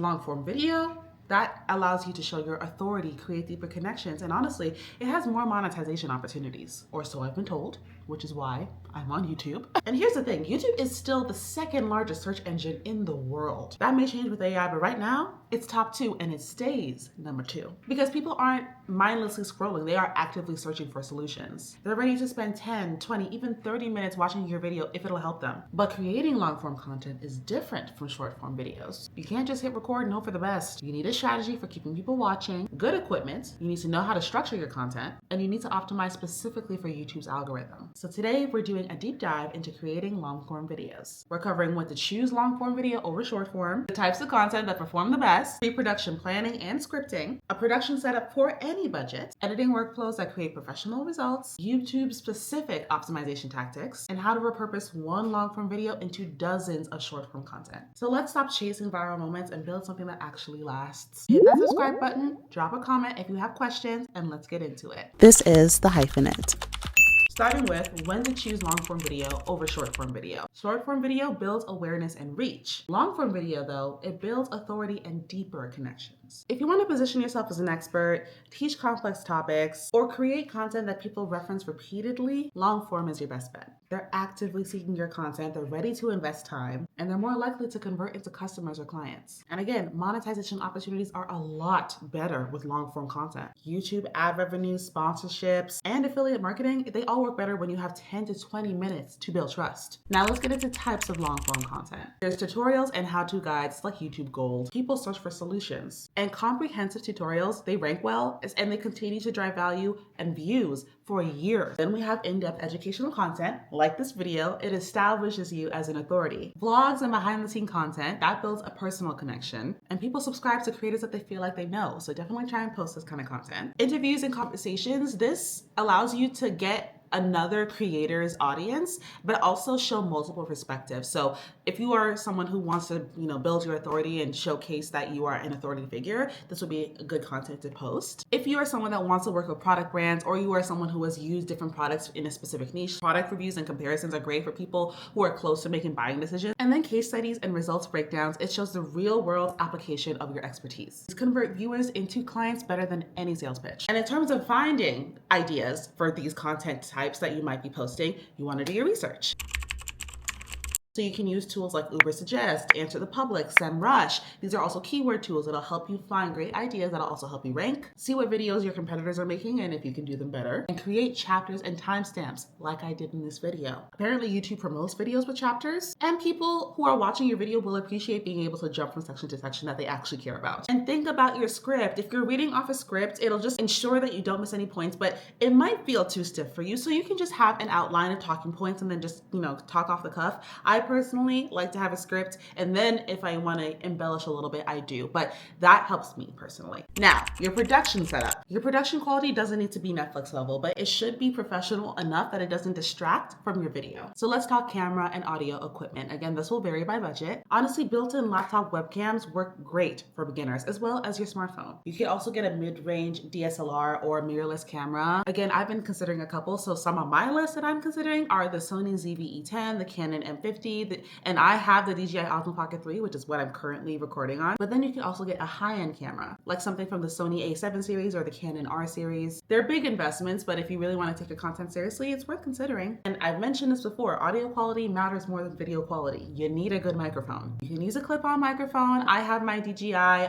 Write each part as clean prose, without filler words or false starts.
long form video, that allows you to show your authority, create deeper connections, and honestly, it has more monetization opportunities, or so I've been told, which is why I'm on YouTube. And here's the thing, YouTube is still the second largest search engine in the world. That may change with AI, but right now, it's top 2 and it stays number 2. Because people aren't mindlessly scrolling, they are actively searching for solutions. They're ready to spend 10, 20, even 30 minutes watching your video if it'll help them. But creating long form content is different from short form videos. You can't just hit record and hope for the best. You need a strategy for keeping people watching, good equipment, you need to know how to structure your content, and you need to optimize specifically for YouTube's algorithm. So today we're doing a deep dive into creating long form videos. We're covering when to choose long form video over short form, the types of content that perform the best, pre-production planning and scripting, a production setup for any budget, editing workflows that create professional results, YouTube specific optimization tactics, and how to repurpose one long form video into dozens of short form content. So let's stop chasing viral moments and build something that actually lasts. Hit that subscribe button, drop a comment if you have questions, and let's get into it. This is The Hyphenate. Starting with when to choose long form video over short form video. Short form video builds awareness and reach. Long form video though, it builds authority and deeper connections. If you want to position yourself as an expert, teach complex topics, or create content that people reference repeatedly, long form is your best bet. They're actively seeking your content, they're ready to invest time, and they're more likely to convert into customers or clients. And again, monetization opportunities are a lot better with long form content. YouTube ad revenues, sponsorships, and affiliate marketing, they all work better when you have 10 to 20 minutes to build trust. Now let's get into types of long form content. There's tutorials and how-to guides like YouTube Gold. People search for solutions. And comprehensive tutorials, they rank well and they continue to drive value and views for years. Then we have in-depth educational content like this video. It establishes you as an authority. Vlogs and behind-the-scene content, that builds a personal connection. And people subscribe to creators that they feel like they know. So definitely try and post this kind of content. Interviews and conversations, this allows you to get another creator's audience, but also show multiple perspectives. So if you are someone who wants to, build your authority and showcase that you are an authority figure, this would be good content to post. If you are someone that wants to work with product brands, or you are someone who has used different products in a specific niche, product reviews and comparisons are great for people who are close to making buying decisions. And then case studies and results breakdowns, it shows the real world application of your expertise. These convert viewers into clients better than any sales pitch. And in terms of finding ideas for these content types that you might be posting, you want to do your research. So you can use tools like Uber Suggest, Answer the Public, SEMrush. These are also keyword tools that'll help you find great ideas that'll also help you rank, see what videos your competitors are making and if you can do them better, and create chapters and timestamps like I did in this video. Apparently YouTube promotes videos with chapters, and people who are watching your video will appreciate being able to jump from section to section that they actually care about. And think about your script. If you're reading off a script, it'll just ensure that you don't miss any points, but it might feel too stiff for you. So you can just have an outline of talking points and then just, talk off the cuff. I personally like to have a script, and then if I want to embellish a little bit, I do, but that helps me personally. Now, your production setup. Your production quality doesn't need to be Netflix level, but it should be professional enough that it doesn't distract from your video. So let's talk camera and audio equipment. Again, this will vary by budget. Honestly, built-in laptop webcams work great for beginners, as well as your smartphone. You can also get a mid-range DSLR or mirrorless camera. Again, I've been considering a couple, so some on my list that I'm considering are the Sony ZV-E10, the Canon M50, and I have the DJI Osmo Pocket 3, which is what I'm currently recording on. But then you can also get a high-end camera, like something from the Sony A7 series or the Canon R series. They're big investments, but if you really want to take your content seriously, it's worth considering. And I've mentioned this before, audio quality matters more than video quality. You need a good microphone. You can use a clip-on microphone. I have my DJI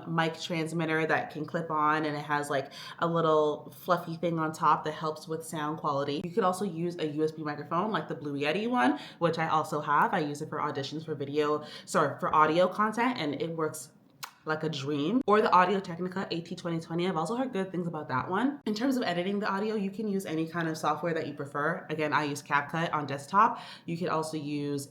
mic transmitter that can clip on, and it has like a little fluffy thing on top that helps with sound quality. You could also use a USB microphone like the Blue Yeti one, which I also have. I use it for auditions for audio content, and it works like a dream. Or the Audio Technica AT2020. I've also heard good things about that one. In terms of editing the audio, you can use any kind of software that you prefer. Again, I use CapCut on desktop. You could also use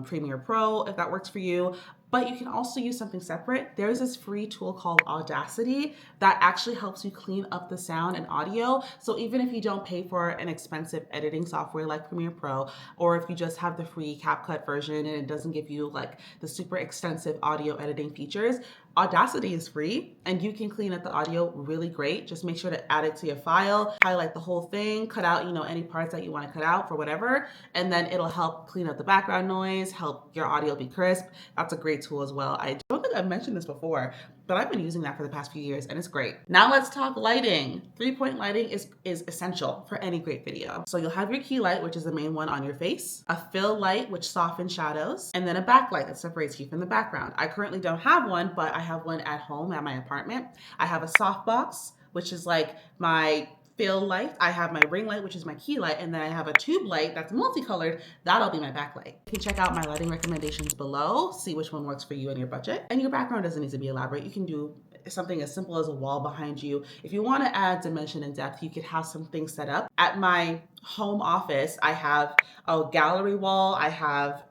Premiere Pro if that works for you. But you can also use something separate. There's this free tool called Audacity that actually helps you clean up the sound and audio. So even if you don't pay for an expensive editing software like Premiere Pro, or if you just have the free CapCut version and it doesn't give you like the super extensive audio editing features, Audacity is free and you can clean up the audio really great. Just make sure to add it to your file, highlight the whole thing, cut out, any parts that you want to cut out for whatever, and then it'll help clean up the background noise, help your audio be crisp. That's a great great tool as well. I don't think I've mentioned this before, but I've been using that for the past few years and it's great. Now let's talk lighting. 3-point lighting is essential for any great video. So you'll have your key light, which is the main one on your face, a fill light, which softens shadows, and then a backlight that separates you from the background. I currently don't have one, but I have one at home at my apartment. I have a softbox, which is like my fill light. I have my ring light, which is my key light, and then I have a tube light that's multicolored. That'll be my backlight. You can check out my lighting recommendations below, see which one works for you and your budget. And your background doesn't need to be elaborate. You can do something as simple as a wall behind you. If you want to add dimension and depth, you could have something set up. At my home office, I have a gallery wall, I have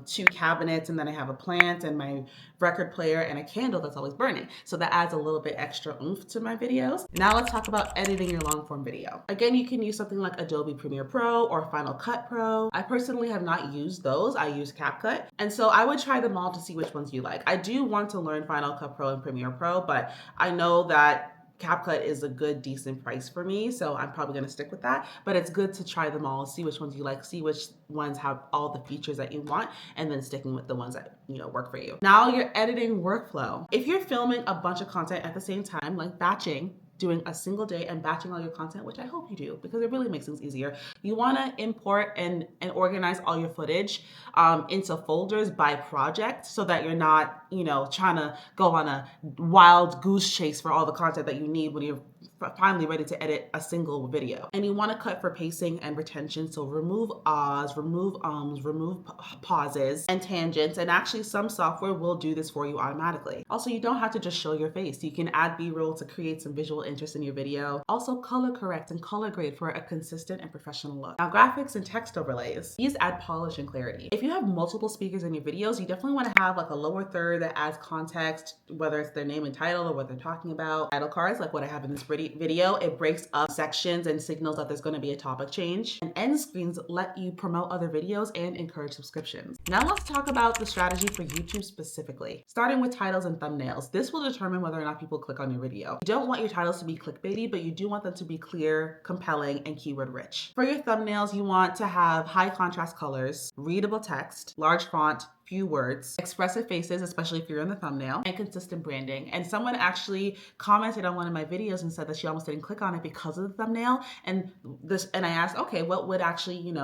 2 cabinets, and then I have a plant and my record player and a candle that's always burning. So that adds a little bit extra oomph to my videos. Now let's talk about editing your long form video. Again, you can use something like Adobe Premiere Pro or Final Cut Pro. I personally have not used those. I use CapCut. And so I would try them all to see which ones you like. I do want to learn Final Cut Pro and Premiere Pro, but I know that CapCut is a good, decent price for me, so I'm probably gonna stick with that. But it's good to try them all, see which ones you like, see which ones have all the features that you want, and then sticking with the ones that work for you. Now your editing workflow. If you're filming a bunch of content at the same time, like batching, doing a single day and batching all your content, which I hope you do because it really makes things easier. You wanna import and organize all your footage into folders by project so that you're not, trying to go on a wild goose chase for all the content that you need when you're finally ready to edit a single video. And you want to cut for pacing and retention, so remove ahs, remove ums, remove pauses and tangents, and actually some software will do this for you automatically. Also, you don't have to just show your face. You can add B-roll to create some visual interest in your video. Also, color correct and color grade for a consistent and professional look. Now, graphics and text overlays. These add polish and clarity. If you have multiple speakers in your videos, you definitely want to have like a lower third that adds context, whether it's their name and title or what they're talking about. Title cards, like what I have in this video, it breaks up sections and signals that there's going to be a topic change. And end screens let you promote other videos and encourage subscriptions. Now let's talk about the strategy for YouTube specifically. Starting with titles and thumbnails. This will determine whether or not people click on your video. You don't want your titles to be clickbaity, but you do want them to be clear, compelling, and keyword rich. For your thumbnails, you want to have high contrast colors, readable text, large font, few words, expressive faces, especially if you're in the thumbnail, and consistent branding. And someone actually commented on one of my videos and said that she almost didn't click on it because of the thumbnail. And I asked, okay, what would actually,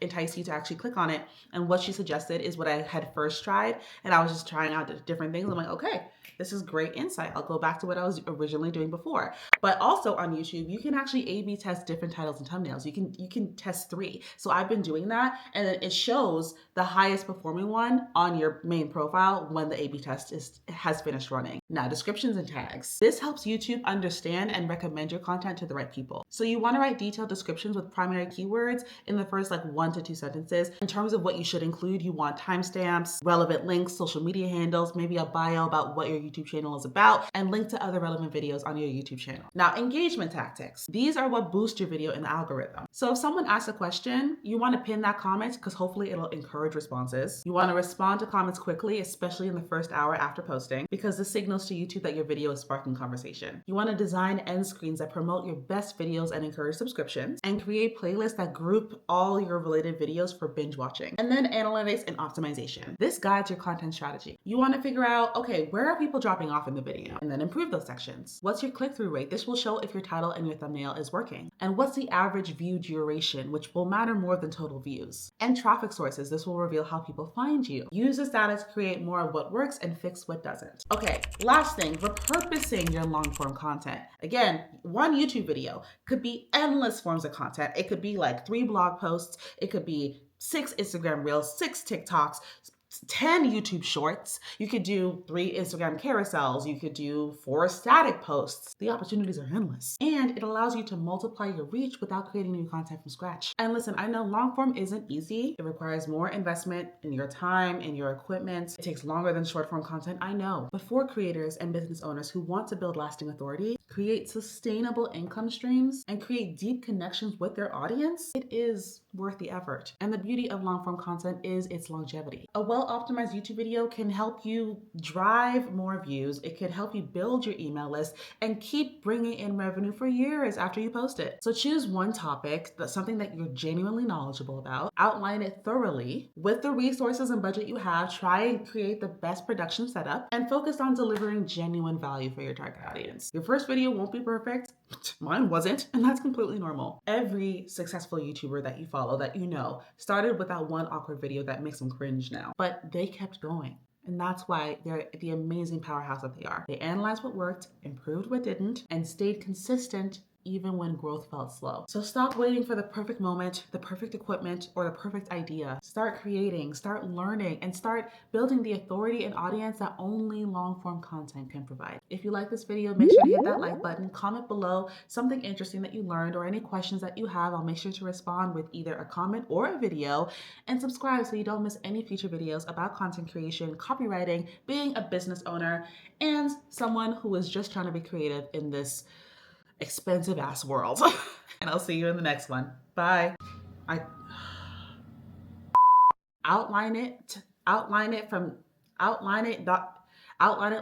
entice you to actually click on it? And what she suggested is what I had first tried. And I was just trying out different things. I'm like, okay, this is great insight. I'll go back to what I was originally doing before. But also on YouTube, you can actually A/B test different titles and thumbnails. You can test 3. So I've been doing that, and then it shows the highest performing one on your main profile when the A/B test has finished running. Now, descriptions and tags. This helps YouTube understand and recommend your content to the right people. So you want to write detailed descriptions with primary keywords in the first 1 to 2 sentences. In terms of what you should include, you want timestamps, relevant links, social media handles, maybe a bio about what your YouTube channel is about, and link to other relevant videos on your YouTube channel. Now, engagement tactics. These are what boost your video in the algorithm. So if someone asks a question, you want to pin that comment because hopefully it'll encourage responses. You want to respond to comments quickly, especially in the first hour after posting, because this signals to YouTube that your video is sparking conversation. You want to design end screens that promote your best videos and encourage subscriptions, and create playlists that group all your related videos for binge watching. And then analytics and optimization. This guides your content strategy. You want to figure out, okay, where are people dropping off in the video? And then improve those sections. What's your click-through rate? This will show if your title and your thumbnail is working. And what's the average view duration, which will matter more than total views. And traffic sources. This will reveal how people find you. Use this data to create more of what works and fix what doesn't. Okay, last thing, repurposing your long-form content. Again, one YouTube video could be endless forms of content. It could be like 3 blog posts. It could be 6 Instagram reels, 6 TikToks, 10 YouTube shorts. You could do 3 Instagram carousels. You could do 4 static posts. The opportunities are endless. And it allows you to multiply your reach without creating new content from scratch. And listen, I know long form isn't easy. It requires more investment in your time, in your equipment. It takes longer than short form content, I know. But for creators and business owners who want to build lasting authority, create sustainable income streams, and create deep connections with their audience, it is worth the effort. And the beauty of long form content is its longevity. A well-optimized YouTube video can help you drive more views. It can help you build your email list and keep bringing in revenue for years after you post it. So choose one topic, that's something that you're genuinely knowledgeable about, outline it thoroughly with the resources and budget you have, try and create the best production setup, and focus on delivering genuine value for your target audience. Your first video won't be perfect. Mine wasn't, and that's completely normal. Every successful YouTuber that you follow, that you know, started with that one awkward video that makes them cringe now, but they kept going. And that's why they're the amazing powerhouse that they are. They analyzed what worked, improved what didn't, and stayed consistent even when growth felt slow. So stop waiting for the perfect moment, the perfect equipment, or the perfect idea. Start creating, start learning, and start building the authority and audience that only long form content can provide. If you like this video, make sure to hit that like button, comment below something interesting that you learned or any questions that you have. I'll make sure to respond with either a comment or a video, and subscribe so you don't miss any future videos about content creation, copywriting, being a business owner, and someone who is just trying to be creative in this expensive ass world. And I'll see you in the next one. Bye. Outline it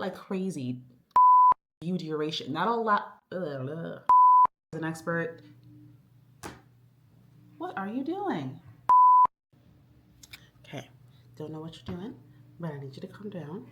like crazy. View duration. Not a lot. As an expert. What are you doing? Okay, don't know what you're doing, but I need you to calm down.